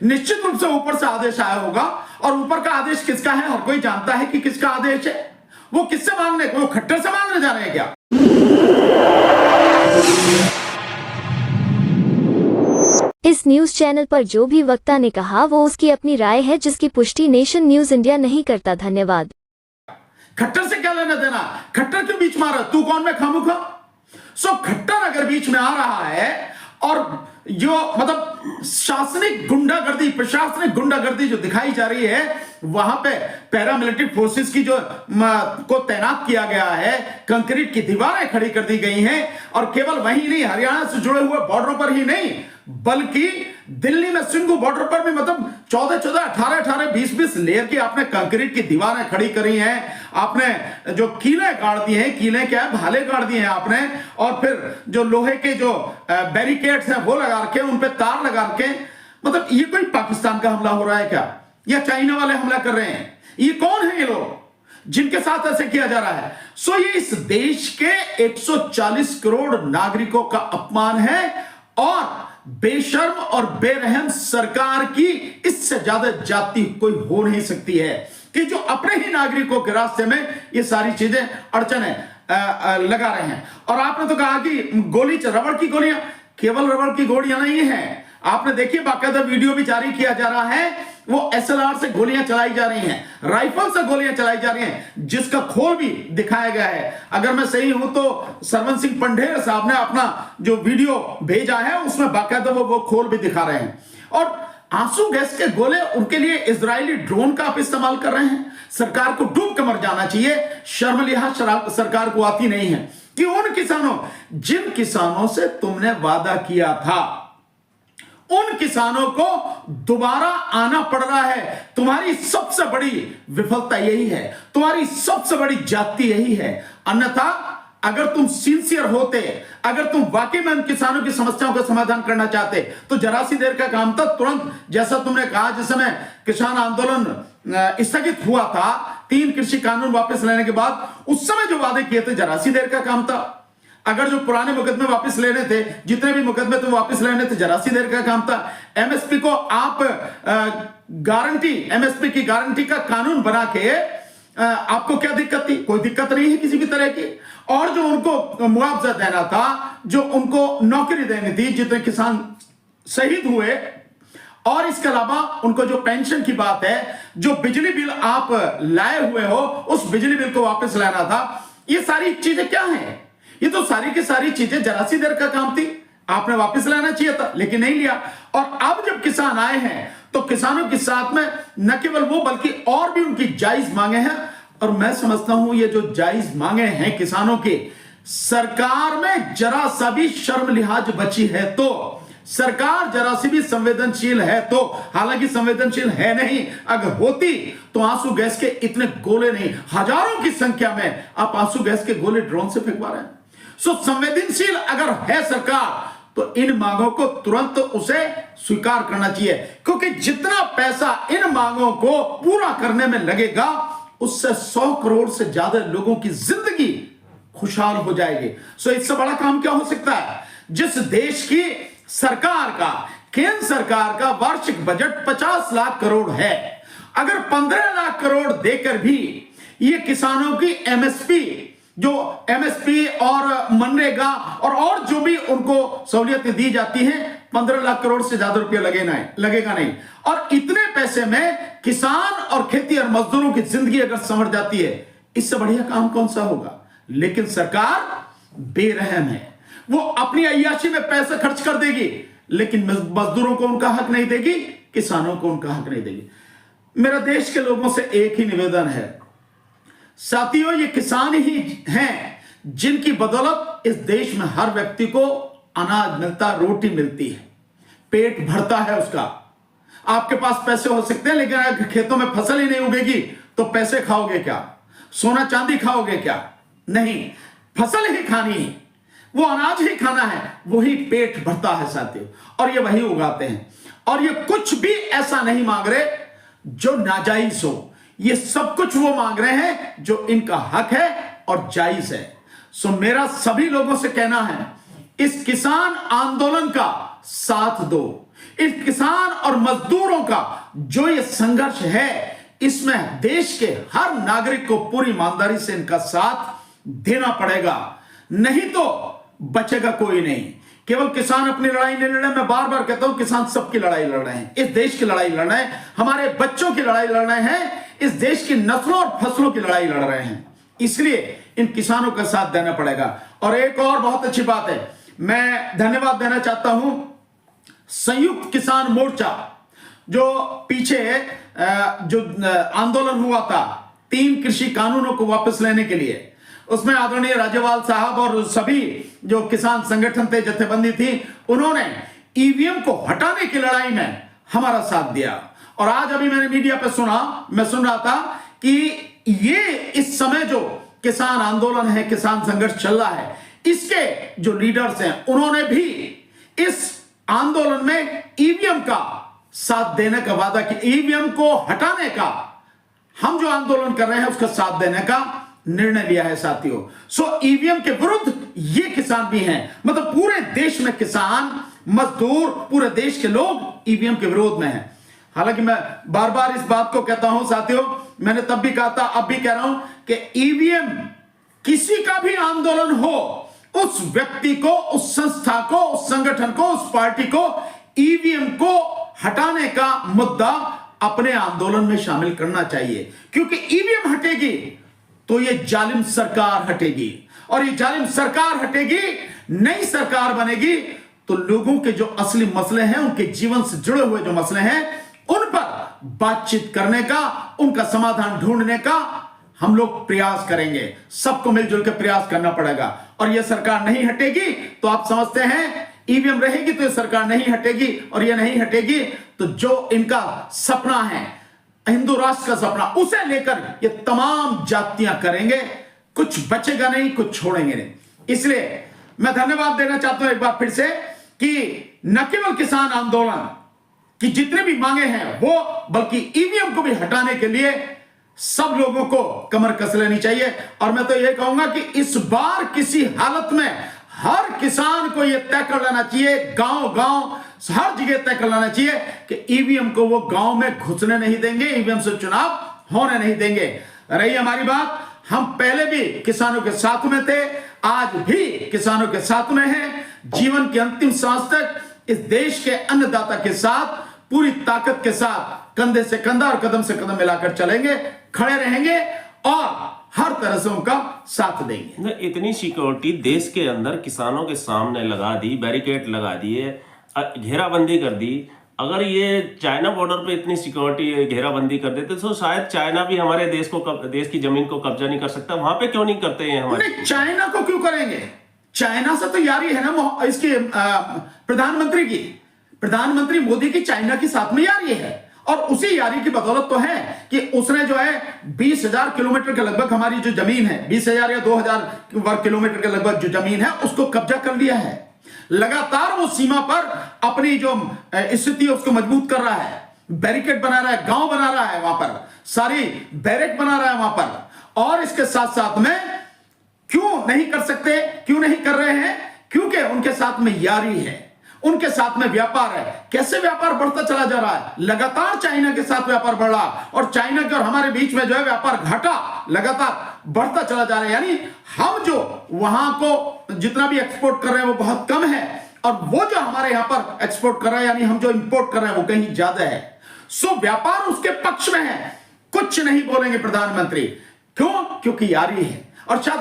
निश्चित रूप से ऊपर से आदेश आया होगा। और ऊपर का आदेश किसका है? हर कोई जानता है कि किसका आदेश है। वो किससे मांगने, वो खट्टर से मांगने जा रहे हैं क्या? इस न्यूज चैनल पर जो भी वक्ता ने कहा वो उसकी अपनी राय है, जिसकी पुष्टि नेशन न्यूज इंडिया नहीं करता। धन्यवाद। खट्टर से क्या लेना देना? खट्टर क्यों बीच में आ रहा? तू कौन, मैं खामुखा? सो खट्टर अगर बीच में आ रहा है और जो मतलब शासनिक गुंडागर्दी, प्रशासनिक गुंडागर्दी जो दिखाई जा रही है, वहां पे पैरामिलिट्री फोर्सेस की जो को तैनात किया गया है, कंक्रीट की दीवारें खड़ी कर दी गई हैं। और केवल वही नहीं, हरियाणा से जुड़े हुए बॉर्डर पर ही नहीं, बल्कि दिल्ली में सिंघू बॉर्डर पर भी मतलब 14-14, 18-18, 20-20 लेयर की आपने कंक्रीट की दीवारें खड़ी करी हैं। आपने जो कीले गाड़ दिए हैं, कीले क्या है, भाले गाड़ दिए हैं आपने। और फिर जो लोहे के जो बैरिकेड्स हैं वो लगा रखे, उन पे तार लगा रखे। मतलब ये कोई पाकिस्तान का हमला हो रहा है क्या, या चाइना वाले हमला कर रहे हैं? ये कौन है ये लोग जिनके साथ ऐसे किया जा रहा है? सो ये इस देश के 140 करोड़ नागरिकों का अपमान है। और बेशर्म और बेरहम सरकार की इससे ज्यादा जाति कोई हो नहीं सकती है कि जो अपने ही नागरिकों के रास्ते में ये सारी चीजें अड़चने लगा रहे हैं। और आपने तो कहा कि गोली, रबड़ की गोलियां, केवल रबड़ की गोलियां नहीं है। आपने देखिए बाकायदा वीडियो भी जारी किया जा रहा है, वो एसएलआर से गोलियां चलाई जा रही हैं, राइफल से गोलियां चलाई जा रही हैं, जिसका खोल भी दिखाया गया है। अगर मैं सही हूं तो सरवन सिंह पंढेर साहब ने अपना जो वीडियो भेजा है उसमें बाकायदा वो खोल भी दिखा रहे हैं। और आंसू गैस के गोले उनके लिए इजरायली ड्रोन का आप इस्तेमाल कर रहे हैं। सरकार को डूब के मर जाना चाहिए। शर्म लिहाज सरकार को आती नहीं है कि उन किसानों, जिन किसानों से तुमने वादा किया था, उन किसानों को दोबारा आना पड़ रहा है। तुम्हारी सबसे बड़ी विफलता यही है, तुम्हारी सबसे बड़ी जाति यही है। अन्यथा अगर तुम सिंसियर होते, अगर तुम वाकई में उन किसानों की समस्याओं का समाधान करना चाहते, तो जरा सी देर का काम था, तुरंत, जैसा तुमने कहा, जिस समय किसान आंदोलन स्थगित हुआ था 3 कृषि कानून वापस लेने के बाद, उस समय जो वादे किए थे, जरा सी देर का काम था। अगर जो पुराने मुकदमे वापस लेने थे, जितने भी मुकदमे तुम वापस लेने थे, जरा सी देर का काम था। एमएसपी को आप गारंटी, एमएसपी की गारंटी का कानून बना के आपको क्या दिक्कत थी? कोई दिक्कत नहीं है किसी भी तरह की। और जो उनको मुआवजा देना था, जो उनको नौकरी देनी थी, जितने किसान शहीद हुए, और इसके अलावा उनको जो पेंशन की बात है, जो बिजली बिल आप लाए हुए हो, उस बिजली बिल को वापस लाना था। ये सारी चीजें क्या हैं? ये तो सारी की सारी चीजें जरा सी देर का काम थी, आपने वापस लाना चाहिए था, लेकिन नहीं लिया। और अब जब किसान आए हैं तो किसानों के साथ में न केवल वो, बल्कि और भी उनकी जायज मांगे हैं। और मैं समझता हूं ये जो जायज मांगे हैं किसानों के, सरकार में जरा सा भी शर्म लिहाज बची है तो, सरकार जरा सी भी संवेदनशील है तो, हालांकि संवेदनशील है नहीं, अगर होती तो आंसू गैस के इतने गोले नहीं, हजारों की संख्या में आप आंसू गैस के गोले ड्रोन से फेंकवा रहे हैं। सो संवेदनशील अगर है सरकार तो इन मांगों को तुरंत उसे स्वीकार करना चाहिए, क्योंकि जितना पैसा इन मांगों को पूरा करने में लगेगा, उससे 100 करोड़ से ज्यादा लोगों की जिंदगी खुशहाल हो जाएगी। सो इससे बड़ा काम क्या हो सकता है? जिस देश की सरकार का, केंद्र सरकार का वार्षिक बजट 50 लाख करोड़ है, अगर 15 लाख करोड़ देकर भी ये किसानों की एमएसपी, जो एमएसपी और मनरेगा और जो भी उनको सहूलियतें दी जाती हैं, 15 लाख करोड़ से ज्यादा रुपया लगेगा नहीं। और इतने पैसे में किसान और खेती और मजदूरों की जिंदगी अगर संवर जाती है, इससे बढ़िया काम कौन सा होगा? लेकिन सरकार बेरहम है, वो अपनी अय्याशी में पैसे खर्च कर देगी, लेकिन मजदूरों को उनका हक नहीं देगी, किसानों को उनका हक नहीं देगी। मेरा देश के लोगों से एक ही निवेदन है, साथियों, ये किसान ही हैं जिनकी बदौलत इस देश में हर व्यक्ति को अनाज मिलता, रोटी मिलती है, पेट भरता है उसका। आपके पास पैसे हो सकते हैं, लेकिन अगर खेतों में फसल ही नहीं उगेगी तो पैसे खाओगे क्या? सोना चांदी खाओगे क्या? नहीं, फसल ही खानी है, वो अनाज ही खाना है, वही पेट भरता है साथियों, और ये वही उगाते हैं। और ये कुछ भी ऐसा नहीं मांग रहे जो नाजायज हो, ये सब कुछ वो मांग रहे हैं जो इनका हक है और जायज है। सो मेरा सभी लोगों से कहना है, इस किसान आंदोलन का साथ दो, इस किसान और मजदूरों का जो ये संघर्ष है, इसमें देश के हर नागरिक को पूरी ईमानदारी से इनका साथ देना पड़ेगा, नहीं तो बचेगा कोई नहीं। केवल किसान अपनी लड़ाई नहीं लड़ रहे, मैं बार बार कहता हूं किसान सबकी लड़ाई लड़ रहे हैं, इस देश की लड़ाई लड़ रहे हैं, हमारे बच्चों की लड़ाई लड़ रहे हैं, इस देश की नस्लों और फसलों की लड़ाई लड़ रहे हैं। इसलिए इन किसानों का साथ देना पड़ेगा। और एक और बहुत अच्छी बात है, मैं धन्यवाद देना चाहता हूं संयुक्त किसान मोर्चा, जो पीछे जो आंदोलन हुआ था 3 कृषि कानूनों को वापस लेने के लिए, उसमें आदरणीय राज्यपाल साहब और सभी जो किसान संगठन थे, जत्थेबंदी थी, उन्होंने ईवीएम को हटाने की लड़ाई में हमारा साथ दिया। और आज अभी मैंने मीडिया पे मैं सुन रहा था कि ये इस समय जो किसान आंदोलन है, किसान संघर्ष चल रहा है, इसके जो लीडर्स हैं, उन्होंने भी इस आंदोलन में ईवीएम का साथ देने का वादा किया, ईवीएम को हटाने का, हम जो आंदोलन कर रहे हैं उसका साथ देने का निर्णय लिया है साथियों। सो ईवीएम के विरुद्ध ये किसान भी हैं, मतलब पूरे देश में किसान, मजदूर, पूरे देश के लोग ईवीएम के विरोध में हैं। हालांकि मैं बार बार इस बात को कहता हूं साथियों, मैंने तब भी कहा था, अब भी कह रहा हूं कि ईवीएम किसी का भी आंदोलन हो, उस व्यक्ति को, उस संस्था को, उस संगठन को, उस पार्टी को ईवीएम को हटाने का मुद्दा अपने आंदोलन में शामिल करना चाहिए, क्योंकि ईवीएम हटेगी तो ये जालिम सरकार हटेगी, और ये जालिम सरकार हटेगी, नई सरकार बनेगी, तो लोगों के जो असली मसले हैं, उनके जीवन से जुड़े हुए जो मसले हैं, उन पर बातचीत करने का, उनका समाधान ढूंढने का हम लोग प्रयास करेंगे। सबको मिलजुल के प्रयास करना पड़ेगा। और यह सरकार नहीं हटेगी तो आप समझते हैं ईवीएम रहेगी तो यह सरकार नहीं हटेगी, और यह नहीं हटेगी तो जो इनका सपना है, हिंदू राष्ट्र का सपना, उसे लेकर ये तमाम जातियां करेंगे, कुछ बचेगा नहीं, कुछ छोड़ेंगे नहीं। इसलिए मैं धन्यवाद देना चाहता हूं एक बार फिर से कि न केवल किसान आंदोलन की जितने भी मांगे हैं वो, बल्कि ईवीएम को भी हटाने के लिए सब लोगों को कमर कस लेनी चाहिए। और मैं तो यह कहूंगा कि इस बार किसी हालत में हर किसान को यह तय कर लेना चाहिए, गांव हर जगह तय कर लेना चाहिए कि ईवीएम को वो गांव में घुसने नहीं देंगे, ईवीएम से चुनाव होने नहीं देंगे। रही हमारी बात, हम पहले भी किसानों के साथ में थे, आज भी किसानों के साथ में हैं, जीवन की अंतिम सांस तक इस देश के अन्नदाता के साथ पूरी ताकत के साथ कंधे से कंधा और कदम से कदम मिलाकर चलेंगे, खड़े रहेंगे और हर तरह से उनका साथ देंगे। इतनी सिक्योरिटी देश के अंदर किसानों के सामने लगा दी, बैरिकेड लगा दिए, घेराबंदी कर दी। अगर ये चाइना बॉर्डर पे इतनी सिक्योरिटी घेराबंदी कर देते तो शायद चाइना भी हमारे देश की जमीन को कब्जा नहीं कर सकता। वहां पे क्यों नहीं करते हैं हमारे? चाइना को क्यों करेंगे? चाइना से तो यारी है ना इसकी प्रधानमंत्री की, प्रधानमंत्री मोदी की चाइना के साथ में यारी है, और उसी यारी की बदौलत तो है कि उसने जो है 20,000 किलोमीटर के लगभग हमारी जो जमीन है, 20,000 या 2,000 वर्ग किलोमीटर के लगभग जो जमीन है उसको कब्जा कर लिया है। लगातार वो सीमा पर अपनी जो स्थिति है उसको मजबूत कर रहा है, बैरिकेड बना रहा है, गांव बना रहा है, वहां पर सारी बैरक बना रहा है वहां पर। और इसके साथ साथ में क्यों नहीं कर सकते, क्यों नहीं कर रहे हैं? क्योंकि उनके साथ में यारी है, उनके साथ में व्यापार है। कैसे व्यापार बढ़ता चला जा रहा है? लगातार चाइना के साथ व्यापार बढ़ रहा, और चाइना के और हमारे बीच में जो है व्यापार घाटा लगातार बढ़ता चला जा रहा है। यानी हम जो वहां को जितना भी एक्सपोर्ट कर रहे हैं वो बहुत कम है, और वो जो हमारे यहां पर एक्सपोर्ट कर रहे हैं, यानी हम जो इंपोर्ट कर रहे हैं वो कहीं ज्यादा है। सो व्यापार उसके पक्ष में है, कुछ नहीं बोलेंगे प्रधानमंत्री। क्यों? क्योंकि यारी है। और शायद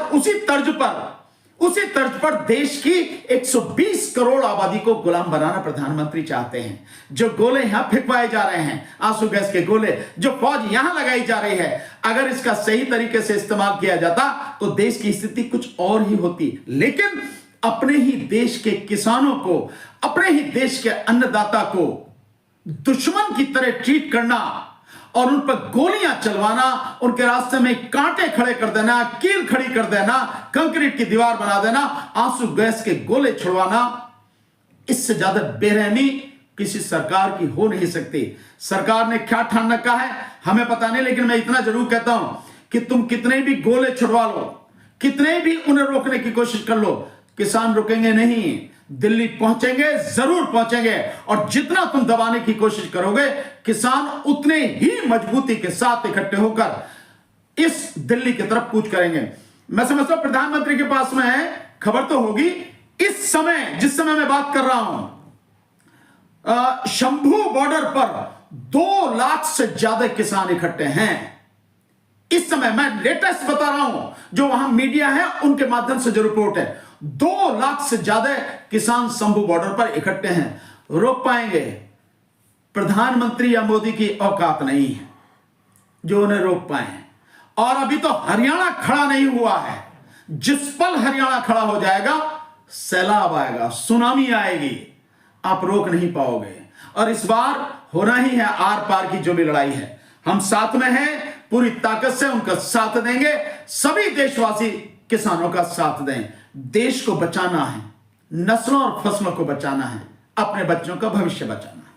उसी तर्ज पर देश की 120 करोड़ आबादी को गुलाम बनाना प्रधानमंत्री चाहते हैं। जो गोले यहां फेंकवाए जा रहे हैं, आंसू गैस के गोले, जो फौज यहां लगाई जा रही है, अगर इसका सही तरीके से इस्तेमाल किया जाता तो देश की स्थिति कुछ और ही होती। लेकिन अपने ही देश के किसानों को, अपने ही देश के अन्नदाता को दुश्मन की तरह ट्रीट करना और उन पर गोलियां चलवाना, उनके रास्ते में कांटे खड़े कर देना, कील खड़ी कर देना, कंक्रीट की दीवार बना देना, आंसू गैस के गोले छुड़वाना, इससे ज्यादा बेरहमी किसी सरकार की हो नहीं सकती। सरकार ने क्या ठान रखा है हमें पता नहीं, लेकिन मैं इतना जरूर कहता हूं कि तुम कितने भी गोले छुड़वा लो, कितने भी उन्हें रोकने की कोशिश कर लो, किसान रुकेंगे नहीं। दिल्ली पहुंचेंगे, जरूर पहुंचेंगे, और जितना तुम दबाने की कोशिश करोगे किसान उतने ही मजबूती के साथ इकट्ठे होकर इस दिल्ली की तरफ कूच करेंगे। मैं समझता हूं प्रधानमंत्री के पास में खबर तो होगी। इस समय जिस समय मैं बात कर रहा हूं, शंभू बॉर्डर पर 2 लाख से ज्यादा किसान इकट्ठे हैं। इस समय मैं लेटेस्ट बता रहा हूं, जो वहां मीडिया है उनके माध्यम से जो रिपोर्ट है, 2 लाख से ज्यादा किसान शंभू बॉर्डर पर इकट्ठे हैं। रोक पाएंगे? प्रधानमंत्री या मोदी की औकात नहीं है जो उन्हें रोक पाए। और अभी तो हरियाणा खड़ा नहीं हुआ है। जिस पल हरियाणा खड़ा हो जाएगा, सैलाब आएगा, सुनामी आएगी, आप रोक नहीं पाओगे। और इस बार होना ही है आर पार की जो भी लड़ाई है। हम साथ में हैं, पूरी ताकत से उनका साथ देंगे। सभी देशवासी किसानों का साथ दें। देश को बचाना है, नस्लों और फसलों को बचाना है, अपने बच्चों का भविष्य बचाना है।